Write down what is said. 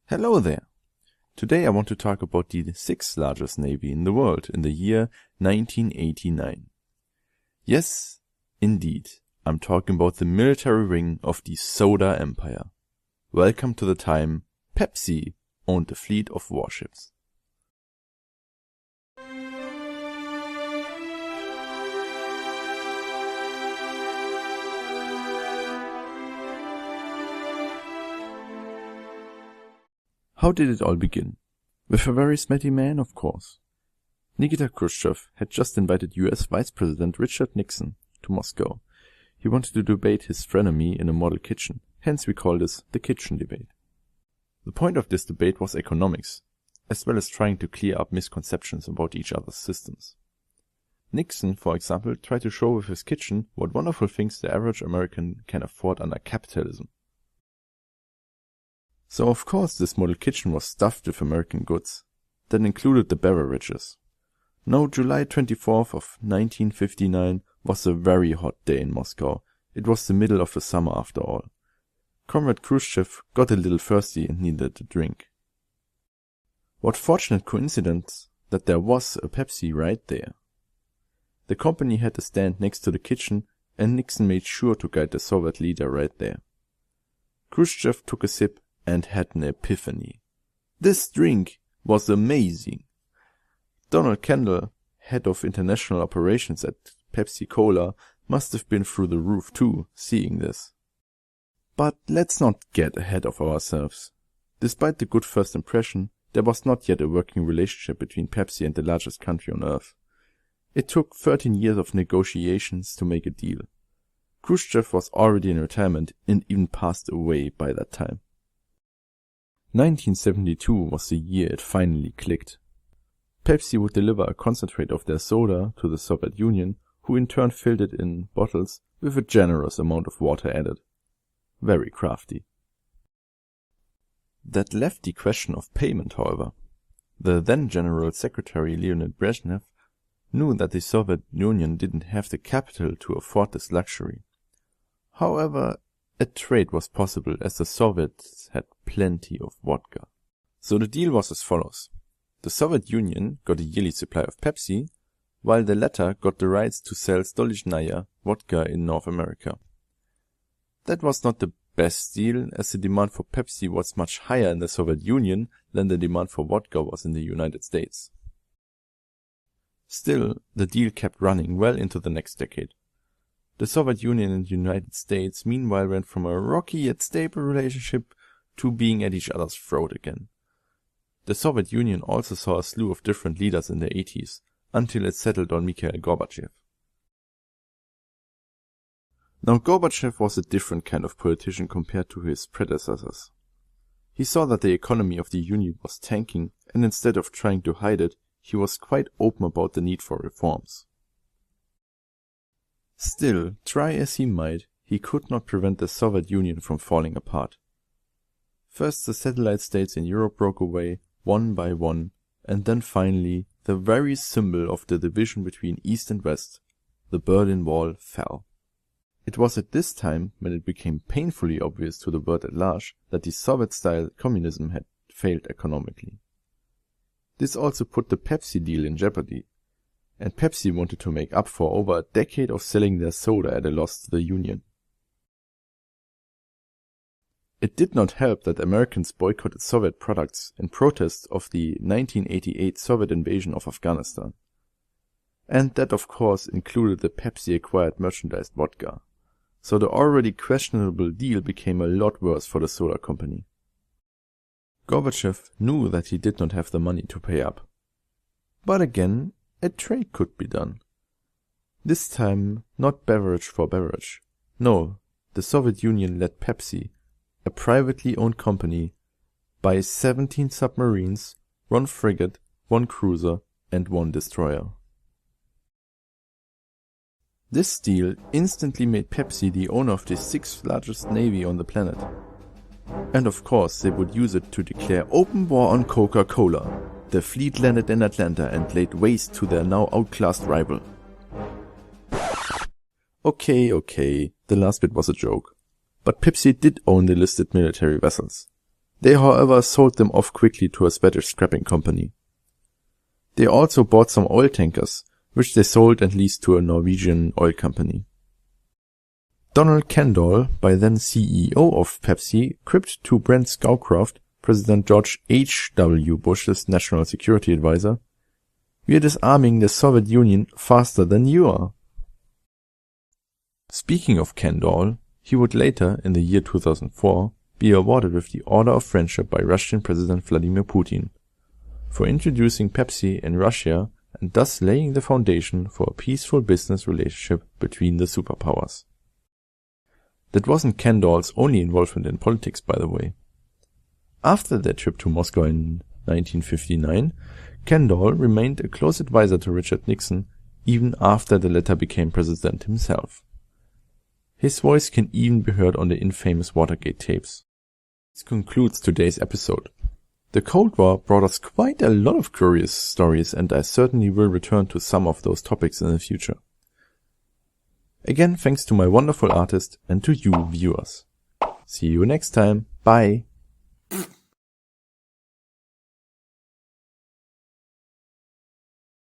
Hello there! Today I want to talk about the 6th largest navy in the world in the year 1989. Yes, indeed, I'm talking about the military wing of the Soda Empire. Welcome to the time Pepsi owned a fleet of warships. How did it all begin? With a very smarty man, of course. Nikita Khrushchev had just invited US Vice President Richard Nixon to Moscow. He wanted to debate his frenemy in a model kitchen, hence we call this the kitchen debate. The point of this debate was economics, as well as trying to clear up misconceptions about each other's systems. Nixon, for example, tried to show with his kitchen what wonderful things the average American can afford under capitalism. So of course this model kitchen was stuffed with American goods. That included the beverages. Now July 24th of 1959 was a very hot day in Moscow. It was the middle of the summer after all. Comrade Khrushchev got a little thirsty and needed a drink. What fortunate coincidence that there was a Pepsi right there. The company had a stand next to the kitchen and Nixon made sure to guide the Soviet leader right there. Khrushchev took a sip and had an epiphany. This drink was amazing. Donald Kendall, head of international operations at Pepsi Cola, must have been through the roof too, seeing this. But let's not get ahead of ourselves. Despite the good first impression, there was not yet a working relationship between Pepsi and the largest country on earth. It took 13 years of negotiations to make a deal. Khrushchev was already in retirement and even passed away by that time. 1972 was the year it finally clicked. Pepsi would deliver a concentrate of their soda to the Soviet Union, who in turn filled it in bottles with a generous amount of water added. Very crafty. That left the question of payment, however. The then General Secretary Leonid Brezhnev knew that the Soviet Union didn't have the capital to afford this luxury. However, a trade was possible as the Soviets had plenty of vodka. So the deal was as follows. The Soviet Union got a yearly supply of Pepsi, while the latter got the rights to sell Stolichnaya vodka in North America. That was not the best deal, as the demand for Pepsi was much higher in the Soviet Union than the demand for vodka was in the United States. Still, the deal kept running well into the next decade. The Soviet Union and the United States meanwhile went from a rocky yet stable relationship to being at each other's throat again. The Soviet Union also saw a slew of different leaders in the 80s, until it settled on Mikhail Gorbachev. Now Gorbachev was a different kind of politician compared to his predecessors. He saw that the economy of the Union was tanking, and instead of trying to hide it, he was quite open about the need for reforms. Still, try as he might, he could not prevent the Soviet Union from falling apart. First the satellite states in Europe broke away, one by one, and then finally, the very symbol of the division between East and West, the Berlin Wall, fell. It was at this time when it became painfully obvious to the world at large that the Soviet-style communism had failed economically. This also put the Pepsi deal in jeopardy. And Pepsi wanted to make up for over a decade of selling their soda at a loss to the Union. It did not help that Americans boycotted Soviet products in protest of the 1988 Soviet invasion of Afghanistan. And that of course included the Pepsi-acquired merchandised vodka. So the already questionable deal became a lot worse for the soda company. Gorbachev knew that he did not have the money to pay up. But again, a trade could be done. This time, not beverage for beverage. No, the Soviet Union let Pepsi, a privately owned company, buy 17 submarines, 1 frigate, 1 cruiser, and 1 destroyer. This deal instantly made Pepsi the owner of the 6th largest navy on the planet. And of course, they would use it to declare open war on Coca-Cola. The fleet landed in Atlanta and laid waste to their now outclassed rival. Okay, the last bit was a joke. But Pepsi did own the listed military vessels. They however sold them off quickly to a Spanish scrapping company. They also bought some oil tankers, which they sold and leased to a Norwegian oil company. Donald Kendall, by then CEO of Pepsi, quipped to Brent Scowcroft, President George H.W. Bush's national security advisor, "We are disarming the Soviet Union faster than you are." Speaking of Kendall, he would later, in the year 2004, be awarded with the Order of Friendship by Russian President Vladimir Putin for introducing Pepsi in Russia and thus laying the foundation for a peaceful business relationship between the superpowers. That wasn't Kendall's only involvement in politics, by the way. After their trip to Moscow in 1959, Kendall remained a close advisor to Richard Nixon even after the latter became president himself. His voice can even be heard on the infamous Watergate tapes. This concludes today's episode. The Cold War brought us quite a lot of curious stories, and I certainly will return to some of those topics in the future. Again, thanks to my wonderful artist and to you viewers. See you next time. Bye.